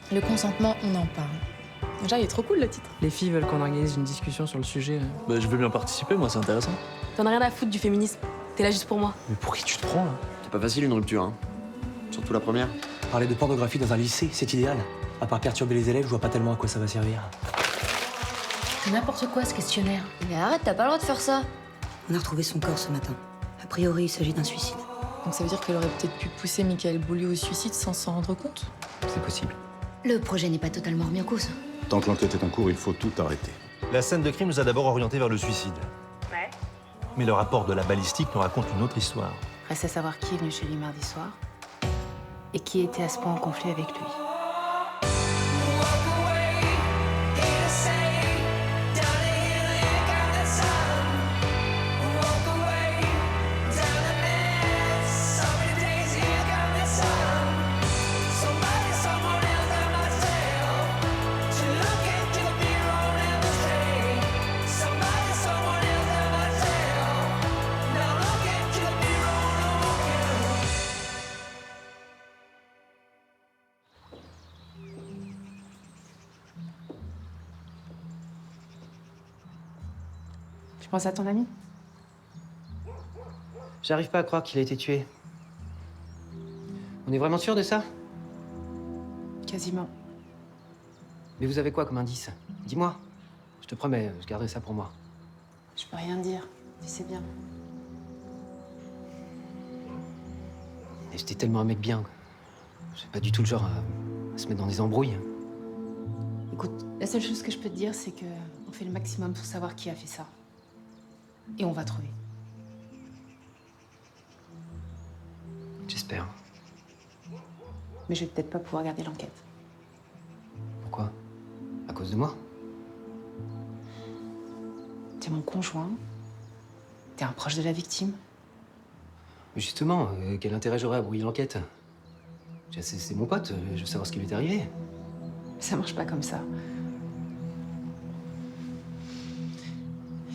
Le consentement, on en parle. Déjà, il est trop cool le titre. Les filles veulent qu'on organise une discussion sur le sujet. Bah, je veux bien participer, moi, c'est intéressant. T'en as rien à foutre du féminisme. T'es là juste pour moi. Mais pour qui tu te prends, là? C'est pas facile une rupture, hein. Surtout la première. Parler de pornographie dans un lycée, c'est idéal. À part perturber les élèves, je vois pas tellement à quoi ça va servir. C'est n'importe quoi ce questionnaire. Mais arrête, t'as pas le droit de faire ça. On a retrouvé son corps ce matin. A priori, il s'agit d'un suicide. Donc ça veut dire qu'elle aurait peut-être pu pousser Michael Beaulieu au suicide sans s'en rendre compte. C'est possible. Le projet n'est pas totalement remis en cause. Tant que l'enquête est en cours, il faut tout arrêter. La scène de crime nous a d'abord orientés vers le suicide. Ouais. Mais le rapport de la balistique nous raconte une autre histoire. Reste à savoir qui est venu chez lui mardi soir et qui était à ce point en conflit avec lui. Tu penses à ton ami? J'arrive pas à croire qu'il a été tué. On est vraiment sûr de ça? Quasiment. Mais vous avez quoi comme indice? Dis-moi. Je te promets, je garderai ça pour moi. Je peux rien dire, tu sais bien. Et j'étais tellement un mec bien. J'ai pas du tout le genre à se mettre dans des embrouilles. Écoute, la seule chose que je peux te dire, c'est que on fait le maximum pour savoir qui a fait ça. Et on va trouver. J'espère. Mais je vais peut-être pas pouvoir garder l'enquête. Pourquoi? À cause de moi? T'es mon conjoint. T'es un proche de la victime. Mais justement, quel intérêt j'aurais à brouiller l'enquête? C'est mon pote, je veux savoir ce qui lui est arrivé. Ça marche pas comme ça.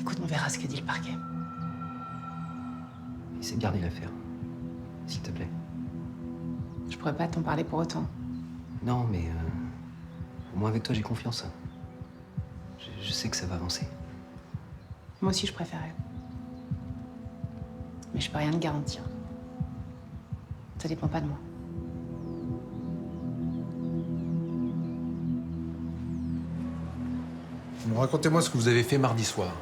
Écoute, on verra ce que dit le parquet. Essaie de garder l'affaire. S'il te plaît. Je pourrais pas t'en parler pour autant. Non, mais au moins avec toi, j'ai confiance. Je sais que ça va avancer. Moi aussi, je préférais. Mais je peux rien te garantir. Ça dépend pas de moi. Bon, racontez-moi ce que vous avez fait mardi soir.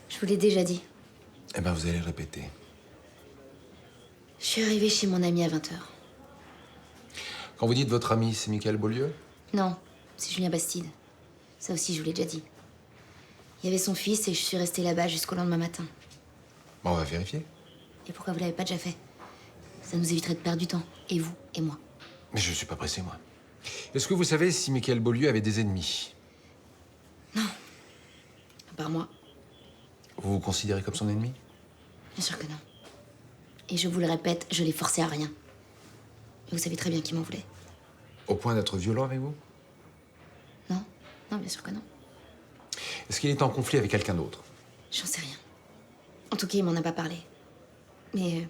Je vous l'ai déjà dit. Eh ben, vous allez le répéter. Je suis arrivée chez mon ami à 20h. Quand vous dites votre ami, c'est Michael Beaulieu? Non, c'est Julien Bastide. Ça aussi, je vous l'ai déjà dit. Il y avait son fils et je suis restée là-bas jusqu'au lendemain matin. Bon, on va vérifier. Et pourquoi vous l'avez pas déjà fait? Ça nous éviterait de perdre du temps. Et vous, et moi. Mais je suis pas pressé, moi. Est-ce que vous savez si Michael Beaulieu avait des ennemis? À part moi, Vous vous considérez comme son ennemi? bien sûr que non. Et je vous le répète, je l'ai forcé à rien. Et vous savez très bien qui m'en voulait. Au point d'être violent avec vous? Non? Non, bien sûr que non. Est-ce qu'il est en conflit avec quelqu'un d'autre? J'en sais rien. En tout cas, il m'en a pas parlé. Mais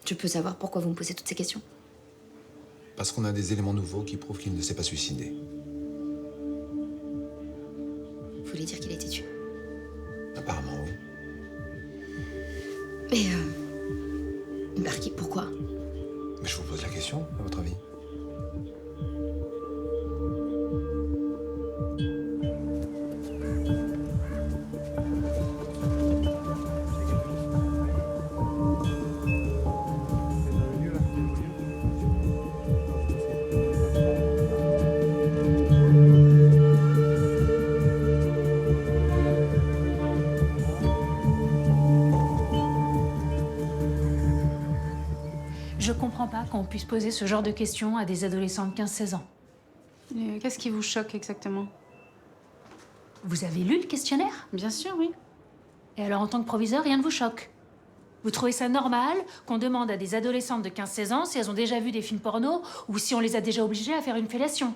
je peux savoir pourquoi vous me posez toutes ces questions. Parce qu'on a des éléments nouveaux qui prouvent qu'il ne s'est pas suicidé. Vous voulez dire qu'il a été tué? Apparemment, oui. Mais par qui? Pourquoi? Mais je vous pose la question, à votre avis. Je comprends pas qu'on puisse poser ce genre de questions à des adolescents de 15-16 ans. Qu'est-ce qui vous choque exactement? Vous avez lu le questionnaire? Bien sûr, oui. Et alors, en tant que proviseur, rien ne vous choque? Vous trouvez ça normal qu'on demande à des adolescentes de 15-16 ans si elles ont déjà vu des films porno ou si on les a déjà obligées à faire une fellation?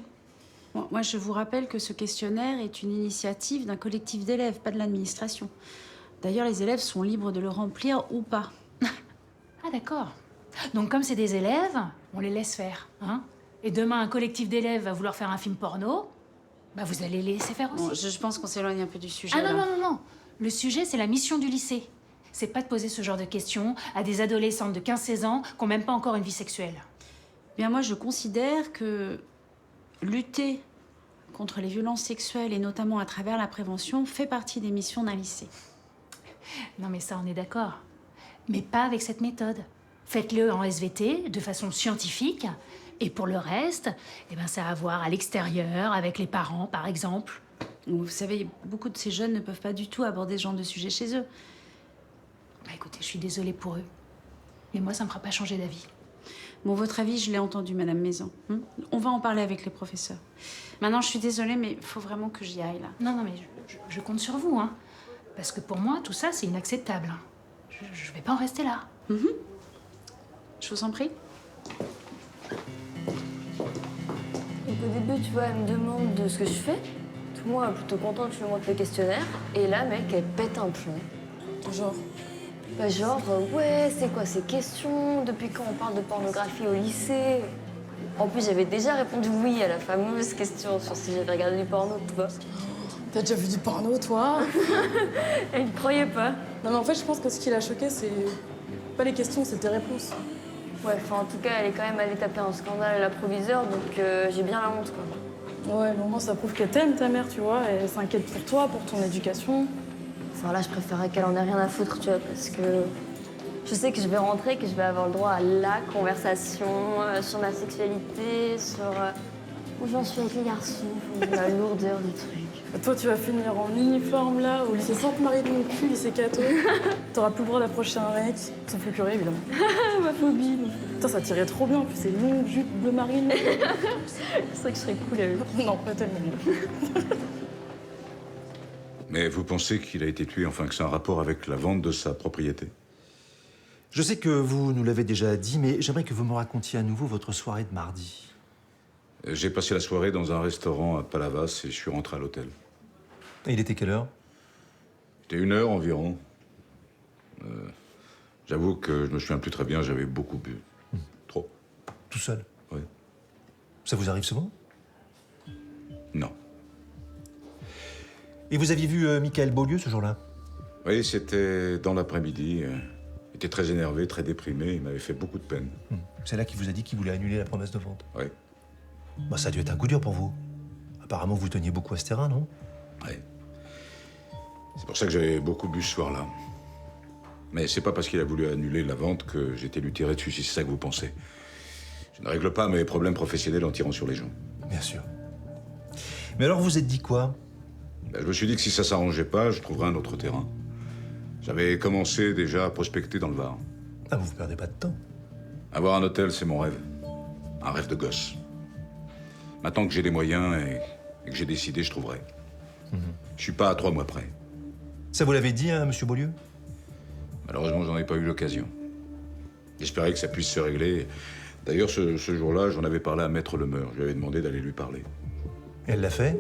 Bon, moi, je vous rappelle que ce questionnaire est une initiative d'un collectif d'élèves, pas de l'administration. D'ailleurs, les élèves sont libres de le remplir ou pas. Ah d'accord. Donc comme c'est des élèves, on les laisse faire, hein? et demain un collectif d'élèves va vouloir faire un film porno, bah vous allez les laisser faire aussi. Bon, je pense qu'on s'éloigne un peu du sujet. Ah non, là. non, non, non. Le sujet, c'est la mission du lycée. C'est pas de poser ce genre de questions à des adolescentes de 15-16 ans qui n'ont même pas encore une vie sexuelle. Bien, moi, je considère que lutter contre les violences sexuelles, et notamment à travers la prévention, fait partie des missions d'un lycée. Non mais ça, on est d'accord. Mais pas avec cette méthode. Faites-le en SVT, de façon scientifique. Et pour le reste, eh ben, ça a à voir à l'extérieur, avec les parents, par exemple. Vous savez, beaucoup de ces jeunes ne peuvent pas du tout aborder ce genre de sujet chez eux. Bah écoutez, je suis désolée pour eux. Mais moi, ça me fera pas changer d'avis. Bon, votre avis, je l'ai entendu, Madame Maison. On va en parler avec les professeurs. Maintenant, je suis désolée, mais il faut vraiment que j'y aille, là. Non, non, mais je compte sur vous, hein. Parce que pour moi, tout ça, c'est inacceptable. Je vais pas en rester là. Je vous en prie. Donc au début, tu vois, elle me demande de ce que je fais. Tout moi, plutôt contente, je lui montre le questionnaire. Et là, mec, elle pète un plomb. Genre, Bah genre, ouais, c'est quoi ces questions? Depuis quand on parle de pornographie au lycée? En plus, j'avais déjà répondu oui à la fameuse question sur si j'avais regardé du porno, tu vois. t'as déjà vu du porno, toi? Elle ne croyait pas. Non, mais en fait, je pense que ce qui l'a choqué, c'est pas les questions, c'est tes réponses. Ouais, enfin, en tout cas, elle est quand même allée taper un scandale à la proviseure, donc j'ai bien la honte, quoi. Ouais, mais au moins, ça prouve qu'elle t'aime, ta mère, tu vois. Elle s'inquiète pour toi, pour ton éducation. Enfin, là, je préférerais qu'elle en ait rien à foutre, tu vois, parce que je sais que je vais rentrer, que je vais avoir le droit à la conversation sur ma sexualité, sur où j'en suis avec les garçons, la lourdeur du truc. Et toi, tu vas finir en uniforme, là, au lycée Sainte-Marie de Montcuq, lycée Cato. T'auras plus le droit d'approcher un mec, sauf le curé, évidemment. Ma phobie. Putain, ça tirait trop bien, en plus, c'est longue jupe bleu marine. C'est vrai que je serais cool avec. Non, pas tellement. Mais vous pensez qu'il a été tué, enfin que c'est un rapport avec la vente de sa propriété? Je sais que vous nous l'avez déjà dit, mais j'aimerais que vous me racontiez à nouveau votre soirée de mardi. J'ai passé la soirée dans un restaurant à Palavas et je suis rentré à l'hôtel. Et il était quelle heure? C'était 1 heure environ. J'avoue que je me souviens plus très bien, j'avais beaucoup bu. Trop. Tout seul? Oui. Ça vous arrive souvent? Non. Et vous aviez vu Michael Beaulieu ce jour-là? Oui, c'était dans l'après-midi. Il était très énervé, très déprimé, il m'avait fait beaucoup de peine. C'est là qu'il vous a dit qu'il voulait annuler la promesse de vente? Oui. Bah, ça a dû être un coup dur pour vous. Apparemment, vous teniez beaucoup à ce terrain, non? Oui. C'est pour ça que j'avais beaucoup bu ce soir-là. Mais c'est pas parce qu'il a voulu annuler la vente que j'ai été lui tirer dessus, si c'est ça que vous pensez. Je ne règle pas mes problèmes professionnels en tirant sur les gens. Bien sûr. Mais alors, vous vous êtes dit quoi? Ben, je me suis dit que si ça s'arrangeait pas, je trouverais un autre terrain. J'avais commencé déjà à prospecter dans le Var. Ah, vous perdez pas de temps. Avoir un hôtel, c'est mon rêve. Un rêve de gosse. Maintenant que j'ai des moyens et que j'ai décidé, je trouverai. Je suis pas à 3 mois près. Ça vous l'avez dit à monsieur Beaulieu? Malheureusement, j'en ai pas eu l'occasion. J'espérais que ça puisse se régler. D'ailleurs, ce jour-là, j'en avais parlé à Maître Lemeur. Je lui avais demandé d'aller lui parler. Et elle l'a fait?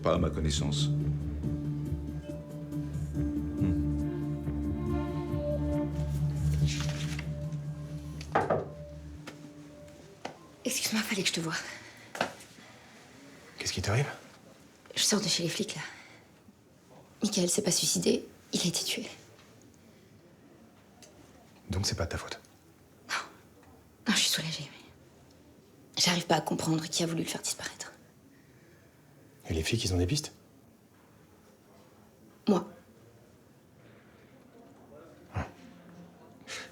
Pas à ma connaissance. Excuse-moi, fallait que je te voie. Qu'est-ce qui t'arrive? Je sors de chez les flics, là. Michael s'est pas suicidé, il a été tué. Donc c'est pas de ta faute? Non, je suis soulagée, mais... J'arrive pas à comprendre qui a voulu le faire disparaître. Et les flics, ils ont des pistes? Moi.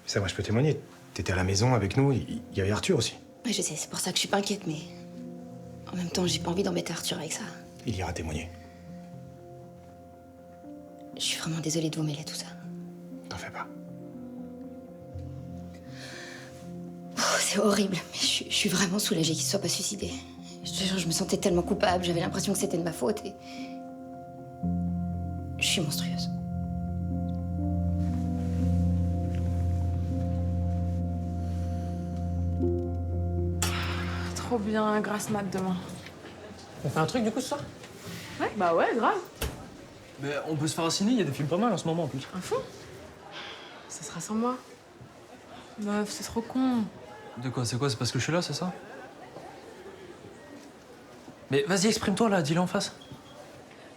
Ça, moi, je peux témoigner. T'étais à la maison avec nous, il y avait Arthur aussi. Ouais, je sais, c'est pour ça que je suis pas inquiète, mais... En même temps, j'ai pas envie d'embêter Arthur avec ça. Il ira témoigner. Je suis vraiment désolée de vous mêler tout ça. T'en fais pas. Oh, c'est horrible, mais je suis vraiment soulagée qu'il se soit pas suicidé. Je te jure, je me sentais tellement coupable, j'avais l'impression que c'était de ma faute et... Je suis monstrueuse. Trop bien, grasse mat demain. On fait un truc du coup ce soir? Ouais, bah ouais, grave. Mais on peut se faire un ciné, il y a des films pas mal en ce moment en plus. Un fou? Ça sera sans moi. Meuf, c'est trop con. De quoi? C'est quoi? C'est parce que je suis là, c'est ça? Mais vas-y, exprime-toi là, dis-le en face.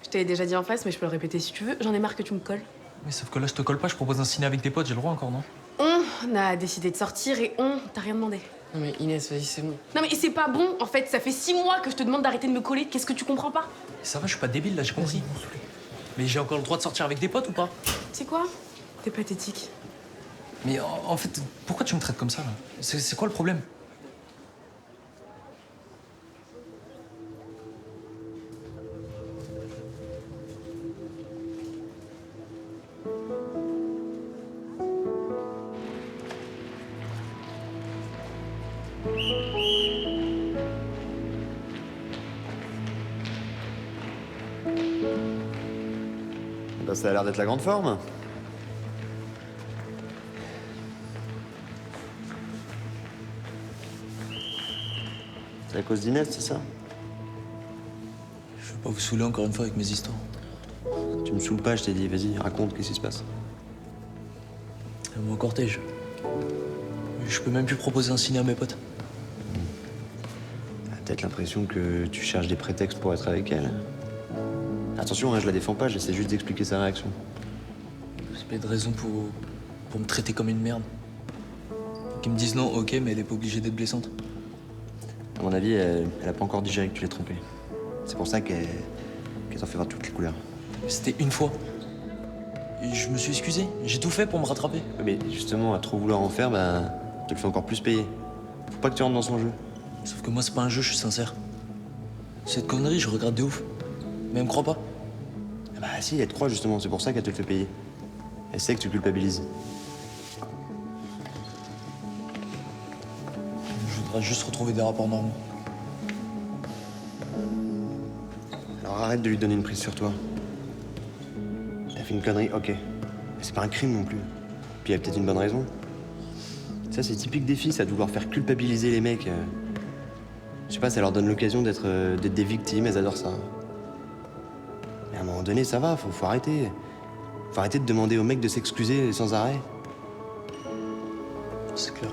Je t'avais déjà dit en face, mais je peux le répéter si tu veux. J'en ai marre que tu me colles. Mais sauf que là, je te colle pas, je propose un ciné avec tes potes, j'ai le droit encore, non? On a décidé de sortir et t'as rien demandé. Non mais Inès, vas-y, c'est bon. Non mais c'est pas bon, en fait, ça fait 6 mois que je te demande d'arrêter de me coller. Qu'est-ce que tu comprends pas? Ça va, je suis pas débile là, j'ai compris. Mais j'ai encore le droit de sortir avec des potes ou pas? C'est quoi? T'es pathétique. Mais en fait, pourquoi tu me traites comme ça là? C'est quoi le problème? Bah, ça a l'air d'être la grande forme. C'est à cause d'Inès, c'est ça? Je veux pas vous saouler encore une fois avec mes histoires. Tu me saoules pas, je t'ai dit. Vas-y, raconte, qu'est-ce qui se passe? Mon cortège. Je peux même plus proposer un ciné à mes potes. T'as peut-être l'impression que tu cherches des prétextes pour être avec elle. Attention, hein, je la défends pas, j'essaie juste d'expliquer sa réaction. C'est pas de raison pour me traiter comme une merde. Qu'ils me disent non, ok, mais elle est pas obligée d'être blessante. À mon avis, elle a pas encore digéré que tu l'aies trompée. C'est pour ça qu'elle t'en fait voir toutes les couleurs. C'était une fois. Et je me suis excusé. J'ai tout fait pour me rattraper. Mais justement, à trop vouloir en faire, bah, te le fais encore plus payer. Faut pas que tu rentres dans son jeu. Sauf que moi, c'est pas un jeu, je suis sincère. Cette connerie, je regrette de ouf. Mais elle me croit pas. Ah bah si, elle te croit justement, c'est pour ça qu'elle te le fait payer. Elle sait que tu culpabilises. Je voudrais juste retrouver des rapports normaux. Alors arrête de lui donner une prise sur toi. T'as fait une connerie, ok. Mais c'est pas un crime non plus. Puis il y a peut-être une bonne raison. Ça, c'est typique des filles, ça, de vouloir faire culpabiliser les mecs. Je sais pas, ça leur donne l'occasion d'être des victimes, elles adorent ça. Mais à un moment donné, ça va, faut arrêter. Faut arrêter de demander aux mecs de s'excuser sans arrêt. C'est clair.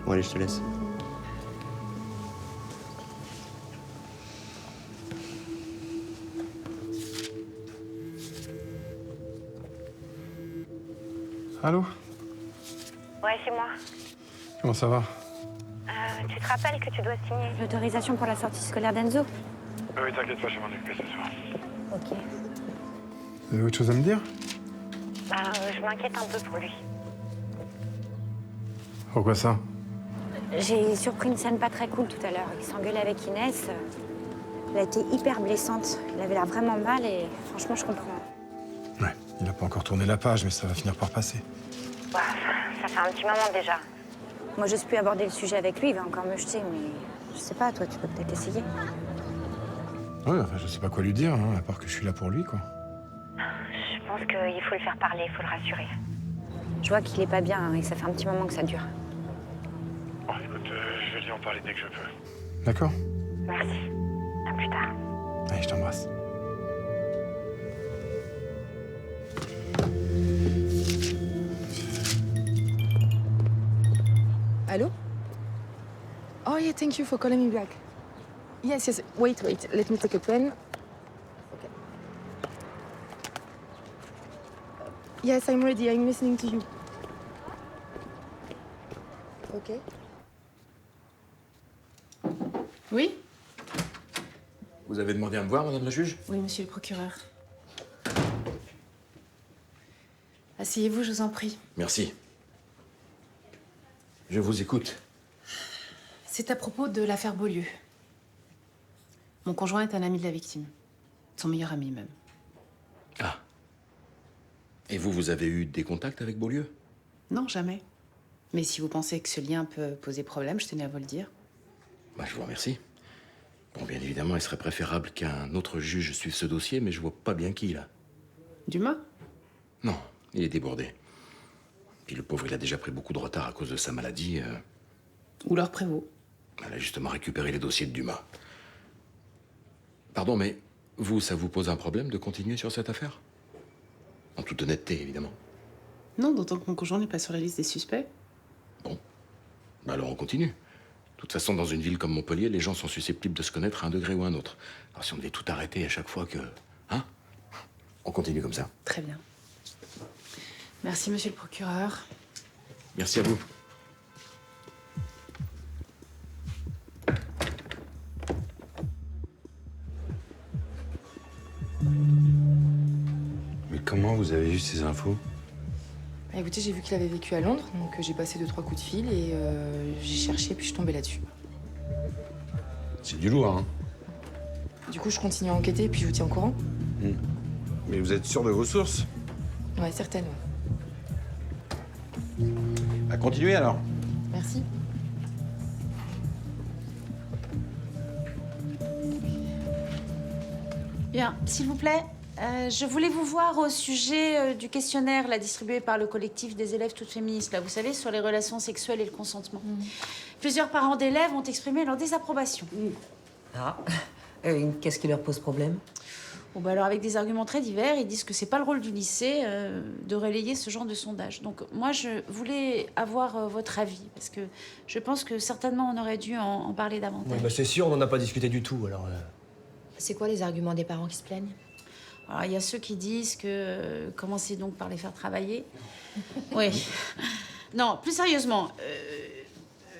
Bon, allez, je te laisse. Allô? Ouais, c'est moi. Comment ça va? Tu te rappelles que tu dois signer l'autorisation pour la sortie scolaire d'Enzo? Oui, t'inquiète pas, je vais m'en occuper ce soir. Ok. Vous avez autre chose à me dire? Je m'inquiète un peu pour lui. Pourquoi ça? J'ai surpris une scène pas très cool tout à l'heure. Il s'engueulait avec Inès. Elle a été hyper blessante. Il avait l'air vraiment mal et franchement, je comprends. Ouais, il a pas encore tourné la page, mais ça va finir par passer. Ouais, ça fait un petit moment déjà. Moi, j'ose plus aborder le sujet avec lui. Il va encore me jeter, mais je sais pas, toi, tu peux peut-être essayer. Ouais, enfin, je sais pas quoi lui dire, hein, à part que je suis là pour lui, quoi. Je pense qu'il faut le faire parler, il faut le rassurer. Je vois qu'il est pas bien hein, et que ça fait un petit moment que ça dure. Bon, écoute, je vais lui en parler dès que je peux. D'accord? Merci. À plus tard. Allez, je t'embrasse. Hello? Oh yeah, thank you for calling me back. Yes, yes. Wait. Let me take a pen. Okay. Yes, I'm ready. I'm listening to you. Okay. Oui? Vous avez demandé à me voir, madame la juge? Oui, monsieur le procureur. Asseyez-vous, je vous en prie. Merci. Je vous écoute. C'est à propos de l'affaire Beaulieu. Mon conjoint est un ami de la victime. Son meilleur ami, même. Ah. Et vous avez eu des contacts avec Beaulieu? Non, jamais. Mais si vous pensez que ce lien peut poser problème, je tenais à vous le dire. Bah, je vous remercie. Bon, bien évidemment, il serait préférable qu'un autre juge suive ce dossier, mais je vois pas bien qui, là. Dumas? Non, il est débordé. Puis le pauvre, il a déjà pris beaucoup de retard à cause de sa maladie. Ou leur Prévost. Elle a justement récupéré les dossiers de Dumas. Pardon, mais vous, ça vous pose un problème de continuer sur cette affaire? En toute honnêteté, évidemment. Non, d'autant que mon conjoint n'est pas sur la liste des suspects. Bon. Bah alors on continue. De toute façon, dans une ville comme Montpellier, les gens sont susceptibles de se connaître à un degré ou un autre. Alors si on devait tout arrêter à chaque fois que... Hein? On continue comme ça. Très bien. Merci, monsieur le procureur. Merci à vous. Mais comment vous avez eu ces infos? Bah, écoutez, j'ai vu qu'il avait vécu à Londres, donc j'ai passé 2-3 coups de fil et j'ai cherché, puis je suis tombée là-dessus. C'est du lourd, hein? Du coup, je continue à enquêter, puis je vous tiens au courant. Mais vous êtes sûr de vos sources? Ouais, certainement. Bah, continuez alors. Merci. Bien, s'il vous plaît, je voulais vous voir au sujet du questionnaire là, distribué par le collectif des élèves toutes féministes, là, vous savez, sur les relations sexuelles et le consentement. Plusieurs parents d'élèves ont exprimé leur désapprobation. Ah, qu'est-ce qui leur pose problème? Bon, bah alors, avec des arguments très divers, ils disent que c'est pas le rôle du lycée de relayer ce genre de sondage. Donc, moi, je voulais avoir votre avis, parce que je pense que certainement on aurait dû en parler davantage. Oui, bah c'est sûr, on n'en a pas discuté du tout, alors... C'est quoi les arguments des parents qui se plaignent? Alors, il y a ceux qui disent que... commencez donc par les faire travailler. Oui. Non, plus sérieusement,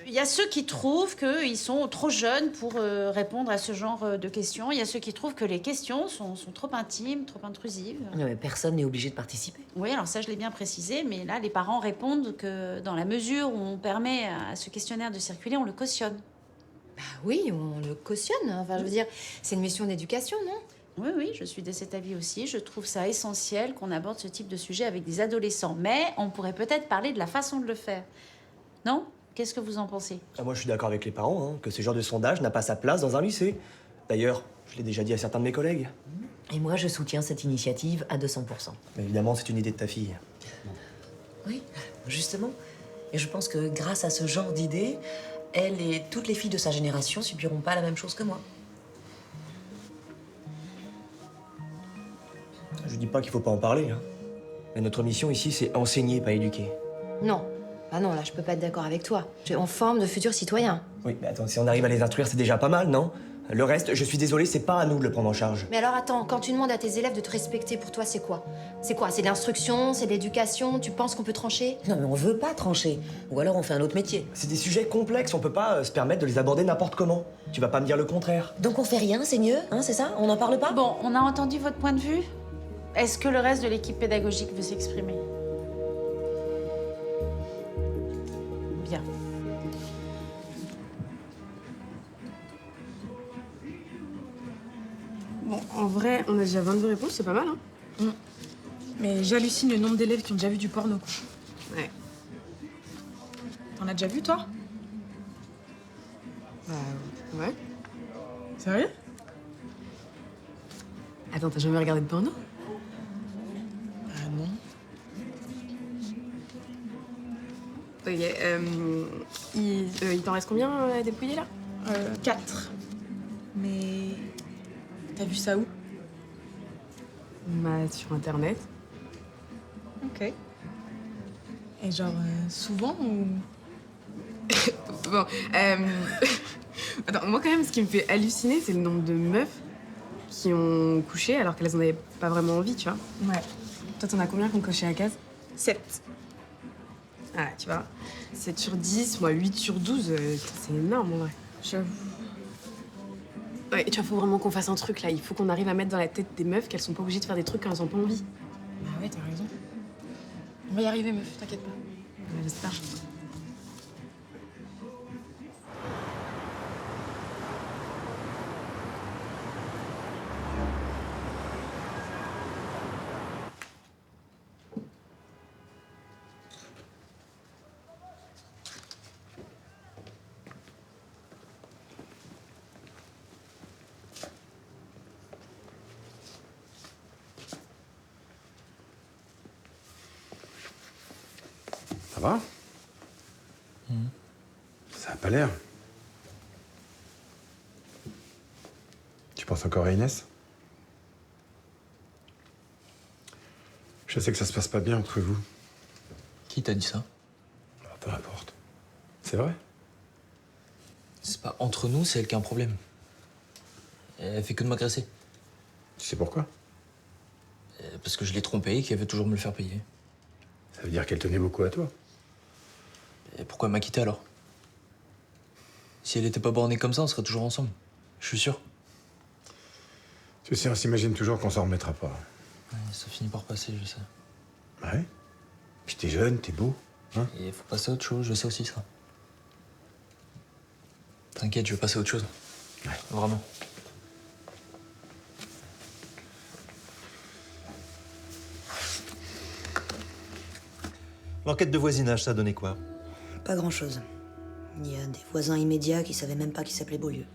il y a ceux qui trouvent qu'ils sont trop jeunes pour répondre à ce genre de questions. Il y a ceux qui trouvent que les questions sont trop intimes, trop intrusives. Non, mais personne n'est obligé de participer. Oui, alors ça, je l'ai bien précisé, mais là, les parents répondent que dans la mesure où on permet à ce questionnaire de circuler, on le cautionne. Bah oui, on le cautionne. Enfin, je veux dire, c'est une mission d'éducation, non? Oui, oui, je suis de cet avis aussi. Je trouve ça essentiel qu'on aborde ce type de sujet avec des adolescents. Mais on pourrait peut-être parler de la façon de le faire. Non? Qu'est-ce que vous en pensez? Moi, je suis d'accord avec les parents, hein, que ce genre de sondage n'a pas sa place dans un lycée. D'ailleurs, je l'ai déjà dit à certains de mes collègues. Et moi, je soutiens cette initiative à 200%. Mais évidemment, c'est une idée de ta fille. Oui, justement. Et je pense que grâce à ce genre d'idée, elle et toutes les filles de sa génération subiront pas la même chose que moi. Je dis pas qu'il faut pas en parler, hein. Mais notre mission ici, c'est enseigner, pas éduquer. Non. Ah non, là, je peux pas être d'accord avec toi. On forme de futurs citoyens. Oui, mais attends, si on arrive à les instruire, c'est déjà pas mal, non? Le reste, je suis désolé, c'est pas à nous de le prendre en charge. Mais alors attends, quand tu demandes à tes élèves de te respecter, pour toi, c'est quoi? C'est quoi? C'est de l'instruction? C'est de l'éducation? Tu penses qu'on peut trancher? Non, mais on veut pas trancher. Ou alors on fait un autre métier. C'est des sujets complexes, on peut pas se permettre de les aborder n'importe comment. Tu vas pas me dire le contraire. Donc on fait rien, c'est mieux, hein, c'est ça? On n'en parle pas? Bon, on a entendu votre point de vue. Est-ce que le reste de l'équipe pédagogique veut s'exprimer? Bien. Bon, en vrai, on a déjà 22 réponses, c'est pas mal, hein? Mais j'hallucine le nombre d'élèves qui ont déjà vu du porno. Ouais. T'en as déjà vu, toi? Bah, ouais. Sérieux? Attends, t'as jamais regardé de porno? Ah non. Ok, il t'en reste combien à dépouiller, là? 4. Mais... T'as vu ça où? Bah, sur Internet. Ok. Et genre, souvent ou... Bon, Attends, moi quand même, ce qui me fait halluciner, c'est le nombre de meufs qui ont couché alors qu'elles en avaient pas vraiment envie, tu vois. Ouais. Toi, t'en as combien qui ont coché la case? 7. Ah, tu vois. 7 sur 10, moi 8 sur 12, c'est énorme en vrai. J'avoue. Ouais, tu vois, faut vraiment qu'on fasse un truc là. Il faut qu'on arrive à mettre dans la tête des meufs qu'elles sont pas obligées de faire des trucs quand elles ont pas envie. Bah ouais, t'as raison. On va y arriver, meuf, t'inquiète pas. Ouais, j'espère. Ça va? Ça a pas l'air. Tu penses encore à Inès? Je sais que ça se passe pas bien entre vous. Qui t'a dit ça? Peu importe. C'est vrai? C'est pas entre nous, c'est elle qui a un problème. Elle fait que de m'agresser. Tu sais pourquoi? Parce que je l'ai trompée et qu'elle veut toujours me le faire payer. Ça veut dire qu'elle tenait beaucoup à toi. Et pourquoi elle m'a quitté alors? Si elle était pas bornée comme ça, on serait toujours ensemble. Je suis sûr. Tu sais, on s'imagine toujours qu'on s'en remettra pas. Ouais, ça finit par passer, je sais. Ouais. Puis t'es jeune, t'es beau. Hein? Et faut passer à autre chose, je sais aussi ça. T'inquiète, je vais passer à autre chose. Ouais. Vraiment. L'enquête de voisinage, ça a donné quoi? Pas grand-chose. Il y a des voisins immédiats qui savaient même pas qu'il s'appelait Beaulieu.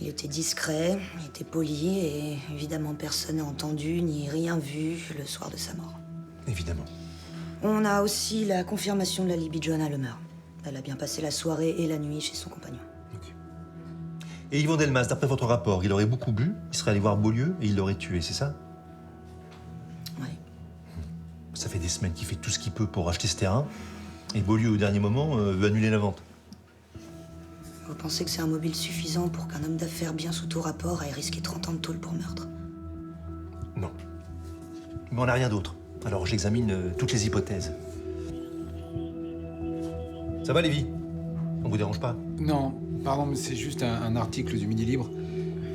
Il était discret, il était poli et évidemment personne n'a entendu ni rien vu le soir de sa mort. Évidemment. On a aussi la confirmation de la Libye de Johanna Lemer. Elle a bien passé la soirée et la nuit chez son compagnon. Et Yvon Delmas, d'après votre rapport, il aurait beaucoup bu, il serait allé voir Beaulieu et il l'aurait tué, c'est ça? Oui. Ça fait des semaines qu'il fait tout ce qu'il peut pour acheter ce terrain. Et Beaulieu, au dernier moment, veut annuler la vente. Vous pensez que c'est un mobile suffisant pour qu'un homme d'affaires bien sous tout rapport aille risquer 30 ans de tôle pour meurtre? Non. Mais on n'a rien d'autre. Alors j'examine toutes les hypothèses. Ça va, Lévi? On vous dérange pas? Non, pardon, mais c'est juste un article du Midi Libre.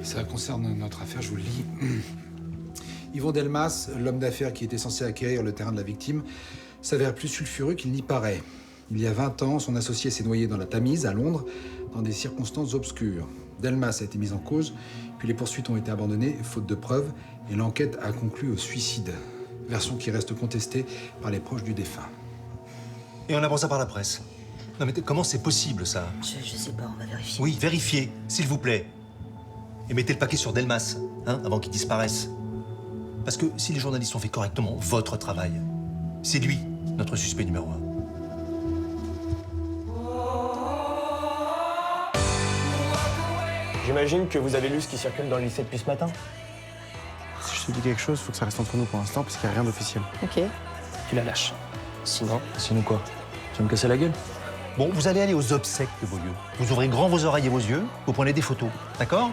Ça concerne notre affaire, je vous le lis. Yvon Delmas, l'homme d'affaires qui était censé acquérir le terrain de la victime, s'avère plus sulfureux qu'il n'y paraît. Il y a 20 ans, son associé s'est noyé dans la Tamise, à Londres, dans des circonstances obscures. Delmas a été mis en cause, puis les poursuites ont été abandonnées, faute de preuves, et l'enquête a conclu au suicide. Version qui reste contestée par les proches du défunt. Et on apprend ça par la presse. Non mais comment c'est possible, ça? Je sais pas, on va vérifier. Oui, vérifiez, s'il vous plaît. Et mettez le paquet sur Delmas, hein, avant qu'il disparaisse. Parce que si les journalistes ont fait correctement votre travail, c'est lui, notre suspect numéro 1. J'imagine que vous avez lu ce qui circule dans le lycée depuis ce matin. Si je te dis quelque chose, faut que ça reste entre nous pour l'instant, parce qu'il n'y a rien d'officiel. Ok. Tu la lâches. Sinon... Sinon quoi? Tu vas me casser la gueule? Bon, vous allez aller aux obsèques de Beaulieu. Vous ouvrez grand vos oreilles et vos yeux, vous prenez des photos, d'accord?